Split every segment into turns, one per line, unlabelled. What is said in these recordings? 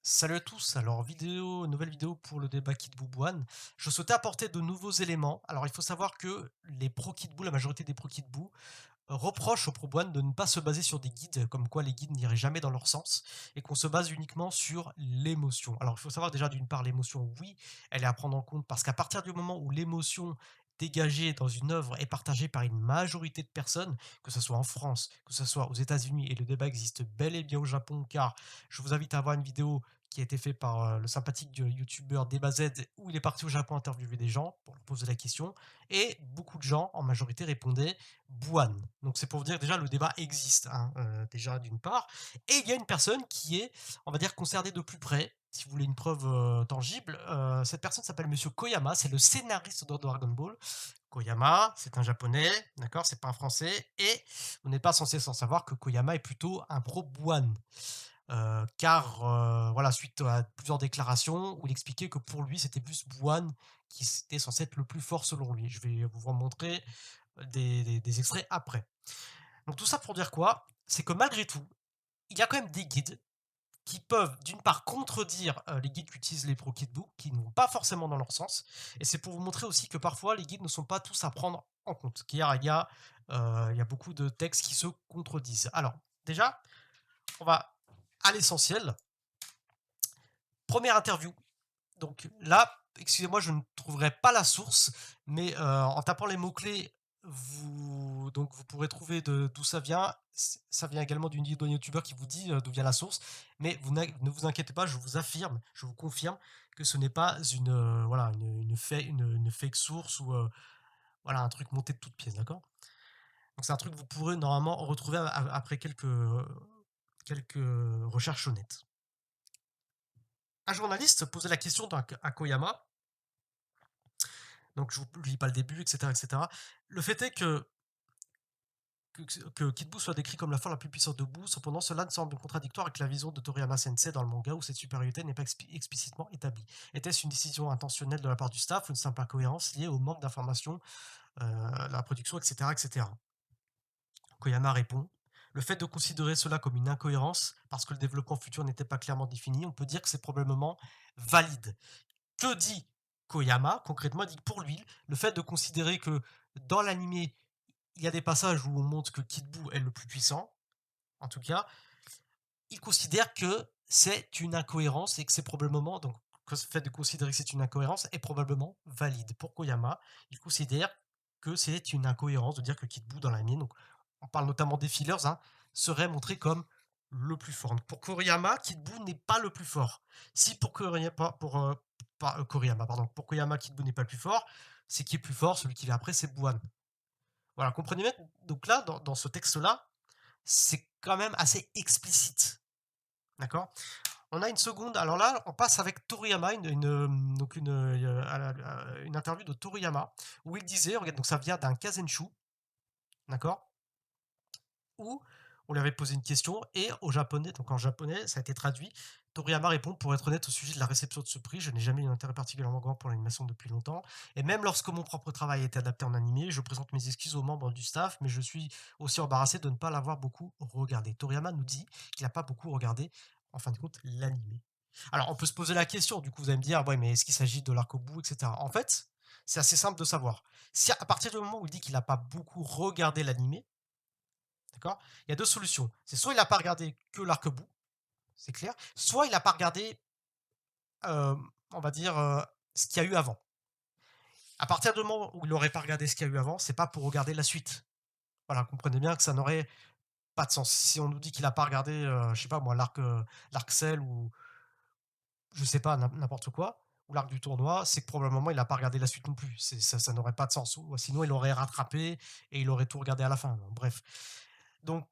Salut à tous, alors nouvelle vidéo pour le débat Kid Boo One. Je souhaitais apporter de nouveaux éléments. Alors il faut savoir que les pro Kid Boo, la majorité des pro Kid Boo, reprochent aux pro One de ne pas se baser sur des guides, comme quoi les guides n'iraient jamais dans leur sens, et qu'on se base uniquement sur l'émotion. Alors il faut savoir déjà d'une part l'émotion, oui, elle est à prendre en compte, parce qu'à partir du moment où l'émotion dégagée dans une œuvre est partagée par une majorité de personnes, que ce soit en France, que ce soit aux États-Unis, et le débat existe bel et bien au Japon, car je vous invite à voir une vidéo qui a été faite par le sympathique youtubeur DebaZ, où il est parti au Japon interviewer des gens pour leur poser la question, et beaucoup de gens, en majorité, répondaient Bouane. Donc c'est pour vous dire que déjà le débat existe, hein, déjà d'une part. Et il y a une personne qui est, on va dire, concernée de plus près. Si vous voulez une preuve tangible, cette personne s'appelle Monsieur Koyama, c'est le scénariste de Dragon Ball. Koyama, c'est un japonais, d'accord, c'est pas un français, et vous n'êtes pas censé sans savoir que Koyama est plutôt un pro Bouane. Car voilà, suite à plusieurs déclarations où il expliquait que pour lui, c'était plus Bouane qui était censé être le plus fort selon lui. Je vais vous en montrer des extraits après. Donc tout ça pour dire quoi? C'est que malgré tout, il y a quand même des guides qui peuvent d'une part contredire les guides qu'utilisent les pro Kidbook, qui ne vont pas forcément dans leur sens. Et c'est pour vous montrer aussi que parfois les guides ne sont pas tous à prendre en compte. Car il y a beaucoup de textes qui se contredisent. Alors déjà, on va à l'essentiel. Première interview. Donc là, excusez-moi, je ne trouverai pas la source, mais en tapant les mots-clés, vous pourrez trouver d'où ça vient. Ça vient également d'une vidéo d'un youtubeur qui vous dit d'où vient la source. Mais ne vous inquiétez pas, je vous affirme, je vous confirme que ce n'est pas voilà, une fake source ou voilà, un truc monté de toutes pièces, d'accord? Donc c'est un truc que vous pourrez normalement retrouver après quelques recherches honnêtes. Un journaliste posait la question à Koyama. Donc je vous lis pas le début, etc., etc. Le fait est que Kid Buu soit décrit comme la forme la plus puissante de Buu, cependant cela ne semble contradictoire avec la vision de Toriyama Sensei dans le manga où cette supériorité n'est pas explicitement établie. Était-ce une décision intentionnelle de la part du staff ou une simple incohérence liée au manque d'informations, la production, etc., etc. Koyama répond: le fait de considérer cela comme une incohérence, parce que le développement futur n'était pas clairement défini, on peut dire que c'est probablement valide. Que dit Koyama? Concrètement, il dit que pour lui, le fait de considérer que dans l'animé, il y a des passages où on montre que Kid Buu est le plus puissant, en tout cas, il considère que c'est une incohérence et que c'est probablement, donc, que le fait de considérer que c'est une incohérence est probablement valide. Pour Koyama, il considère que c'est une incohérence de dire que Kid Buu dans l'animé, donc on parle notamment des fillers, hein, serait montré comme le plus fort. Donc pour Koyama, Kid Buu n'est pas le plus fort. Si pour Koyama, Koriyama, pardon, pour Koyama, Kid Buu n'est pas le plus fort, c'est qui est plus fort, celui qui vient après, c'est Buan. Voilà, comprenez bien. Donc là, dans ce texte-là, c'est quand même assez explicite. D'accord. On a une seconde. Alors là, on passe avec Toriyama, une interview de Toriyama, où il disait, regarde, donc ça vient d'un Kazenshu, d'accord, où on lui avait posé une question, et au japonais, donc en japonais, ça a été traduit. Toriyama répond: pour être honnête au sujet de la réception de ce prix, je n'ai jamais eu un intérêt particulièrement grand pour l'animation depuis longtemps. Et même lorsque mon propre travail a été adapté en animé, je présente mes excuses aux membres du staff, mais je suis aussi embarrassé de ne pas l'avoir beaucoup regardé. Toriyama nous dit qu'il n'a pas beaucoup regardé, en fin de compte, l'animé. Alors, on peut se poser la question, du coup, vous allez me dire: ouais, mais est-ce qu'il s'agit de l'arc au bout, etc. En fait, c'est assez simple de savoir. Si à partir du moment où il dit qu'il n'a pas beaucoup regardé l'animé, d'accord, il y a deux solutions. C'est soit il n'a pas regardé que l'arc-bout, c'est clair, soit il n'a pas regardé, on va dire, ce qu'il y a eu avant. À partir du moment où il n'aurait pas regardé ce qu'il y a eu avant, c'est pas pour regarder la suite. Voilà, comprenez bien que ça n'aurait pas de sens. Si on nous dit qu'il n'a pas regardé, je sais pas moi, l'arc Cell ou je sais pas, n'importe quoi, ou l'arc du tournoi, c'est que probablement il n'a pas regardé la suite non plus. Ça n'aurait pas de sens. Ou sinon, il aurait rattrapé et il aurait tout regardé à la fin. Bon, bref. Donc,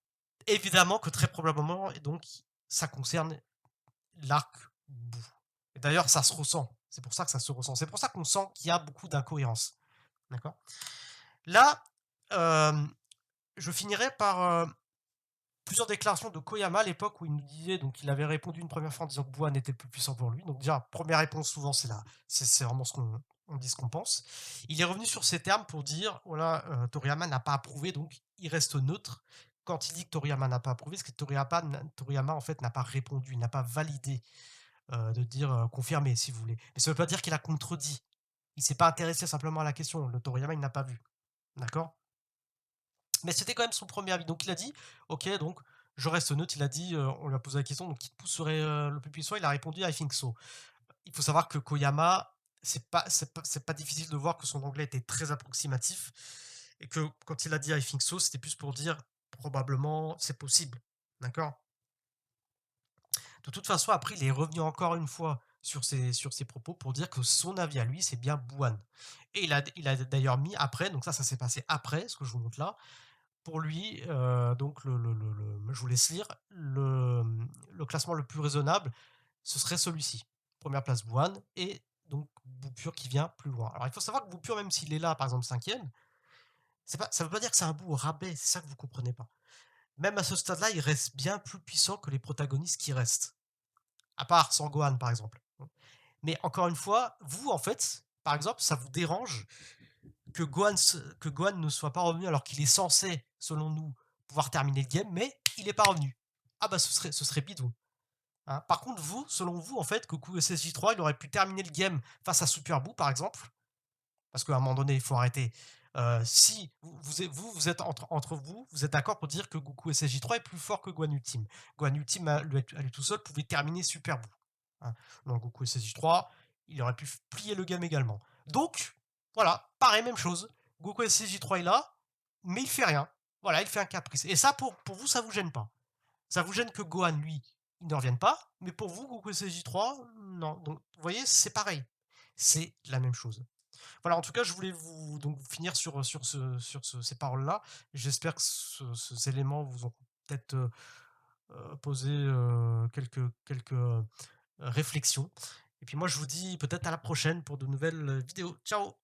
évidemment que très probablement, et donc, ça concerne l'arc bout. Et d'ailleurs, ça se ressent. C'est pour ça que ça se ressent. C'est pour ça qu'on sent qu'il y a beaucoup d'incohérences. D'accord. Là, je finirai par plusieurs déclarations de Koyama à l'époque où il nous disait, donc il avait répondu une première fois en disant que Buan était le plus puissant pour lui. Donc déjà, première réponse souvent c'est là, c'est vraiment ce qu'on on dit ce qu'on pense. Il est revenu sur ces termes pour dire voilà, Toriyama n'a pas approuvé, donc il reste neutre. Quand il dit que Toriyama n'a pas approuvé, c'est que Toriyama en fait n'a pas répondu, il n'a pas validé de dire, confirmer si vous voulez. Mais ça veut pas dire qu'il a contredit. Il s'est pas intéressé simplement à la question. Le Toriyama, il n'a pas vu. D'accord? Mais c'était quand même son premier avis. Donc il a dit: «OK, donc je reste neutre». Il a dit, on lui a posé la question: «Donc Kid Buu serait, le plus puissant?» Il a répondu: «I think so». Il faut savoir que Koyama, c'est pas difficile de voir que son anglais était très approximatif et que quand il a dit: «I think so», c'était plus pour dire: «Probablement, c'est possible». D'accord? De toute façon, après, il est revenu encore une fois sur ses propos pour dire que son avis à lui, c'est bien Buan. Et il a d'ailleurs mis après, donc ça s'est passé après, ce que je vous montre là. Pour lui, donc je vous laisse lire, le classement le plus raisonnable, ce serait celui-ci. Première place Buan et donc Boupure qui vient plus loin. Alors il faut savoir que Boupure, même s'il est là, par exemple cinquième, ça veut pas dire que c'est un bout au rabais, c'est ça que vous comprenez pas. Même à ce stade-là, il reste bien plus puissant que les protagonistes qui restent. À part Sangohan, par exemple. Mais encore une fois, vous, en fait, par exemple, ça vous dérange que Gohan ne soit pas revenu alors qu'il est censé, selon nous, pouvoir terminer le game, mais il n'est pas revenu. Ah bah ce serait bidon. Hein. Par contre, vous, selon vous, en fait, Goku SSJ3, il aurait pu terminer le game face à Super Buu, par exemple, parce qu'à un moment donné, il faut arrêter. Si vous êtes entre vous, vous êtes d'accord pour dire que Goku SSJ3 est plus fort que Gohan Ultime. Gohan Ultime, à lui tout seul, pouvait terminer Super Buu. Hein. Donc Goku SSJ3, il aurait pu plier le game également. Donc, voilà, pareil, même chose. Goku SSJ3 est là, mais il fait rien. Voilà, il fait un caprice. Et ça, pour vous, ça vous gêne pas. Ça vous gêne que Gohan, lui, il ne revienne pas, mais pour vous, Goku SSJ3, non. Donc, vous voyez, c'est pareil. C'est la même chose. Voilà, en tout cas, je voulais vous finir sur ces paroles-là. J'espère que ces éléments vous ont peut-être posé quelques réflexions. Et puis moi, je vous dis peut-être à la prochaine pour de nouvelles vidéos. Ciao!